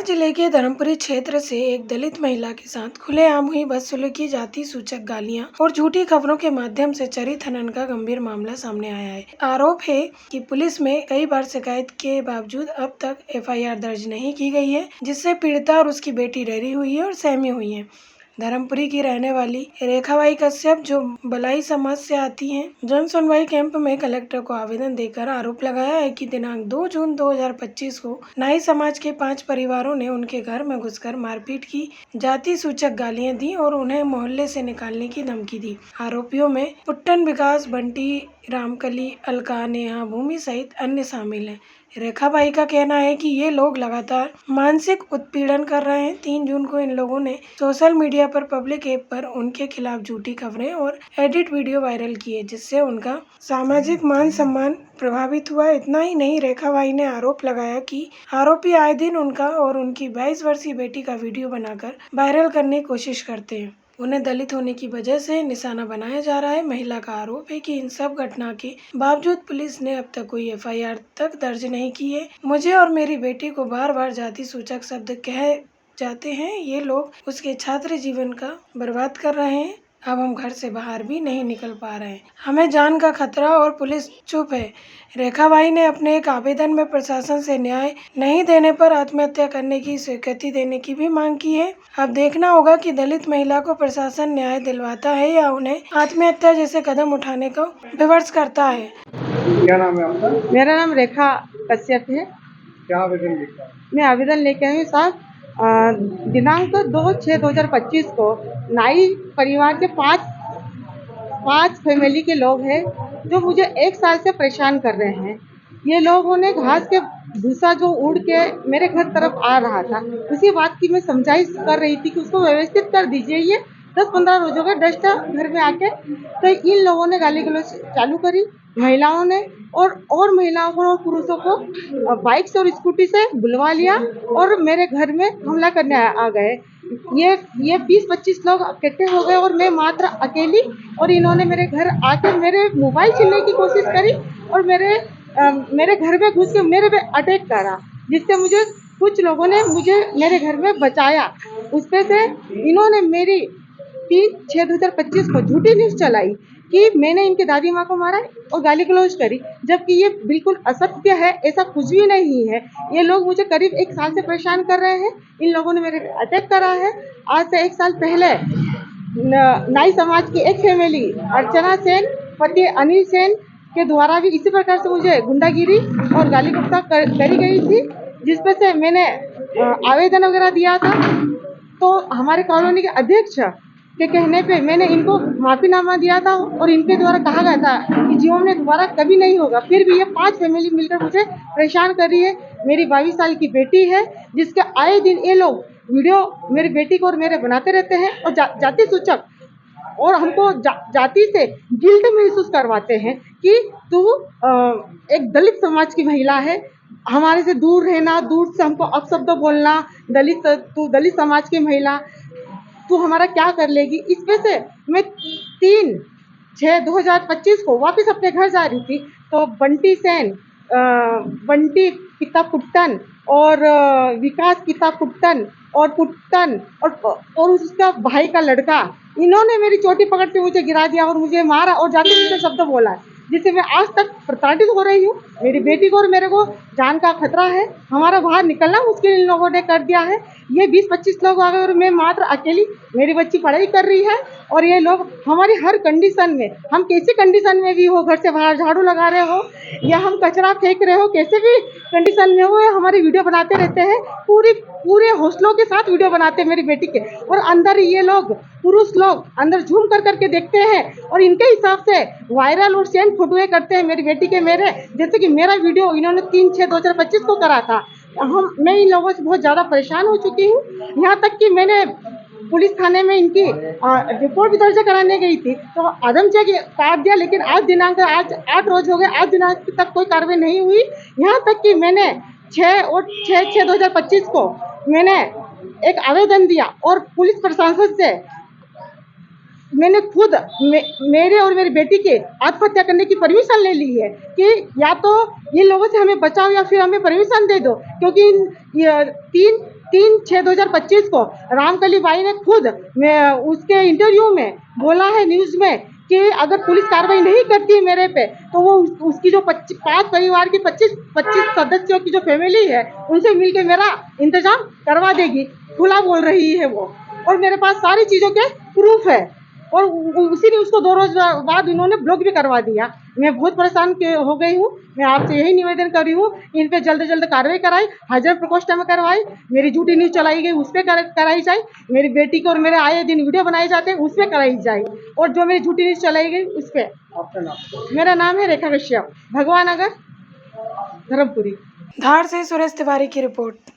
जिले के धर्मपुरी क्षेत्र से एक दलित महिला के साथ खुलेआम हुई बदसलूकी, जाति सूचक गालियां और झूठी खबरों के माध्यम से चरित्र हनन का गंभीर मामला सामने आया है। आरोप है कि पुलिस में कई बार शिकायत के बावजूद अब तक एफआईआर दर्ज नहीं की गई है, जिससे पीड़िता और उसकी बेटी डरी हुई है और सहमी हुई है। धर्मपुरी की रहने वाली रेखाबाई कश्यप, जो बलाई समाज से आती हैं, जन सुनवाई कैंप में कलेक्टर को आवेदन देकर आरोप लगाया है कि दिनांक 2 जून 2025 को नाई समाज के 5 परिवारों ने उनके घर में घुसकर मारपीट की, जाति सूचक गालियां दी और उन्हें मोहल्ले से निकालने की धमकी दी। आरोपियों में पुट्टन विकास, बंटी, रामकली, अलका, नेहा, भूमि सहित अन्य शामिल हैं। रेखाबाई का कहना है कि ये लोग लगातार मानसिक उत्पीड़न कर रहे हैं। 3 जून को इन लोगों ने सोशल मीडिया पर पब्लिक ऐप पर उनके खिलाफ झूठी खबरें और एडिट वीडियो वायरल किए, जिससे उनका सामाजिक मान सम्मान प्रभावित हुआ। इतना ही नहीं, रेखाबाई ने आरोप लगाया कि आरोपी आए दिन उनका और उनकी 22 वर्षीय बेटी का वीडियो बनाकर वायरल करने की कोशिश करते हैं। उन्हें दलित होने की वजह से निशाना बनाया जा रहा है। महिला का आरोप है कि इन सब घटना के बावजूद पुलिस ने अब तक कोई एफआईआर तक दर्ज नहीं की है। मुझे और मेरी बेटी को बार बार जाति सूचक शब्द कहे जाते हैं। ये लोग उसके छात्र जीवन का बर्बाद कर रहे हैं। अब हम घर से बाहर भी नहीं निकल पा रहे हैं। हमें जान का खतरा और पुलिस चुप है। रेखाबाई ने अपने एक आवेदन में प्रशासन से न्याय नहीं देने पर आत्महत्या करने की स्वीकृति देने की भी मांग की है। अब देखना होगा कि दलित महिला को प्रशासन न्याय दिलवाता है या उन्हें आत्महत्या जैसे कदम उठाने को विवश करता है। क्या नाम है आपका? मेरा नाम रेखा कश्यप है। क्या आवेदन लिखा? मैं आवेदन लेके आई हूँ साहब। दिनांक 2/6/2025 को नाई परिवार के पाँच फैमिली के लोग हैं जो मुझे 1 साल से परेशान कर रहे हैं। ये लोगों ने घास के भूसा जो उड़ के मेरे घर तरफ आ रहा था, उसी बात की मैं समझाई कर रही थी कि उसको व्यवस्थित कर दीजिए। ये 10-15 रोज हो गए डस्ट घर में आके, तो इन लोगों ने गाली गलौज चालू करी। महिलाओं ने और महिलाओं को और पुरुषों को बाइक से और स्कूटी से बुलवा लिया और मेरे घर में हमला करने आ गए। ये 20-25 लोग इकट्ठे हो गए और मैं मात्र अकेली, और इन्होंने मेरे घर आके मेरे मोबाइल छीनने की कोशिश करी और मेरे घर में घुस के मेरे पे अटैक करा, जिससे मुझे कुछ लोगों ने मेरे घर में बचाया। उसपे से इन्होंने मेरी 3/6/2025 को झूठी न्यूज़ चलाई कि मैंने इनकी दादी माँ को मारा और गाली गलौज करी, जबकि ये बिल्कुल असत्य है। ऐसा कुछ भी नहीं है। ये लोग मुझे करीब 1 साल से परेशान कर रहे हैं। इन लोगों ने मेरे अटैक करा है। आज से 1 साल पहले नाई समाज की एक फैमिली अर्चना सेन, पति अनिल सेन के द्वारा भी इसी प्रकार से मुझे गुंडागिरी और गाली गलौज करी गई थी, जिसपे से मैंने आवेदन वगैरह दिया था। तो हमारे कॉलोनी के अध्यक्ष के कहने पे मैंने इनको माफीनामा दिया था और इनके द्वारा कहा गया था कि जीवन में दोबारा कभी नहीं होगा। फिर भी ये 5 फैमिली मिलकर मुझे परेशान कर रही है। मेरी 22 साल की बेटी है, जिसके आए दिन ये लोग वीडियो मेरी बेटी को और मेरे बनाते रहते हैं और जाति सूचक और हमको जाति से गिल्ट महसूस करवाते हैं कि तू एक दलित समाज की महिला है, हमारे से दूर रहना, दूर से हमको अपशब्द बोलना, तू दलित समाज की महिला, तू हमारा क्या कर लेगी। इस वजह से मैं 3/6/2025 को वापस अपने घर जा रही थी, तो बंटी सेन, बंटी पिता पुट्टन और विकास पिता पुट्टन और उसका भाई का लड़का, इन्होंने मेरी चोटी पकड़ के मुझे गिरा दिया और मुझे मारा और जाते जाते शब्द बोला, जिससे मैं आज तक प्रताड़ित हो रही हूँ। मेरी बेटी को और मेरे को जान का खतरा है। हमारा बाहर निकलना मुश्किल इन लोगों ने कर दिया है। ये 20-25 लोग आ गए और मैं मात्र अकेली। मेरी बच्ची पढ़ाई कर रही है और ये लोग हमारी हर कंडीशन में, हम कैसी कंडीशन में भी हो, घर से बाहर झाड़ू लगा रहे हो या हम कचरा फेंक रहे हो, कैसे भी कंडीशन में हो, हमारी वीडियो बनाते रहते हैं। पूरे हौसलों के साथ वीडियो बनाते हैं मेरी बेटी के, और अंदर ये लोग पुरुष लोग अंदर झूम कर देखते हैं और इनके हिसाब से वायरल और सेंड फोटोएं करते हैं मेरी बेटी के मेरे। जैसे कि मेरा वीडियो इन्होंने 3/6/2025 को करा था। मैं इन लोगों से बहुत ज़्यादा परेशान हो चुकी हूँ। यहाँ तक कि मैंने पुलिस थाने में इनकी रिपोर्ट भी दर्ज कराने गई थी, तो आदमचेक काट दिया, लेकिन आज 8 रोज हो गए, आज दिनांक तक कोई कार्रवाई नहीं हुई। यहाँ तक कि मैंने 6/6/2025 को मैंने एक आवेदन दिया और पुलिस प्रशासन से मैंने खुद मेरे और मेरी बेटी के आत्महत्या करने की परमिशन ले ली है कि या तो इन लोगों से हमें बचाओ या फिर हमें परमिशन दे दो, क्योंकि 3/6/2025 को रामकली बाई ने खुद उसके इंटरव्यू में बोला है न्यूज में कि अगर पुलिस कार्रवाई नहीं करती है मेरे पे तो वो उसकी जो 5 परिवार की 25 सदस्यों की जो फैमिली है उनसे मिलके मेरा इंतजाम करवा देगी। खुला बोल रही है वो, और मेरे पास सारी चीजों के प्रूफ है। और उसी ने उसको 2 रोज बाद उन्होंने ब्लॉक भी करवा दिया। मैं बहुत परेशान हो गई हूँ। मैं आपसे यही निवेदन कर रही हूँ, इन पे जल्द से जल्द कार्रवाई कराई, हाजिर प्रकोष्ठ में करवाई, मेरी झूठी न्यूज चलाई गई उस पर कराई जाए, मेरी बेटी को और मेरे आए दिन वीडियो बनाए जाते हैं उस पर कराई जाए, और जो मेरी झूठी न्यूज चलाई गई उस पर। आपका नाम? मेरा नाम है रेखा कश्यप, भगवान नगर, धर्मपुरी। धार से सुरेश तिवारी की रिपोर्ट।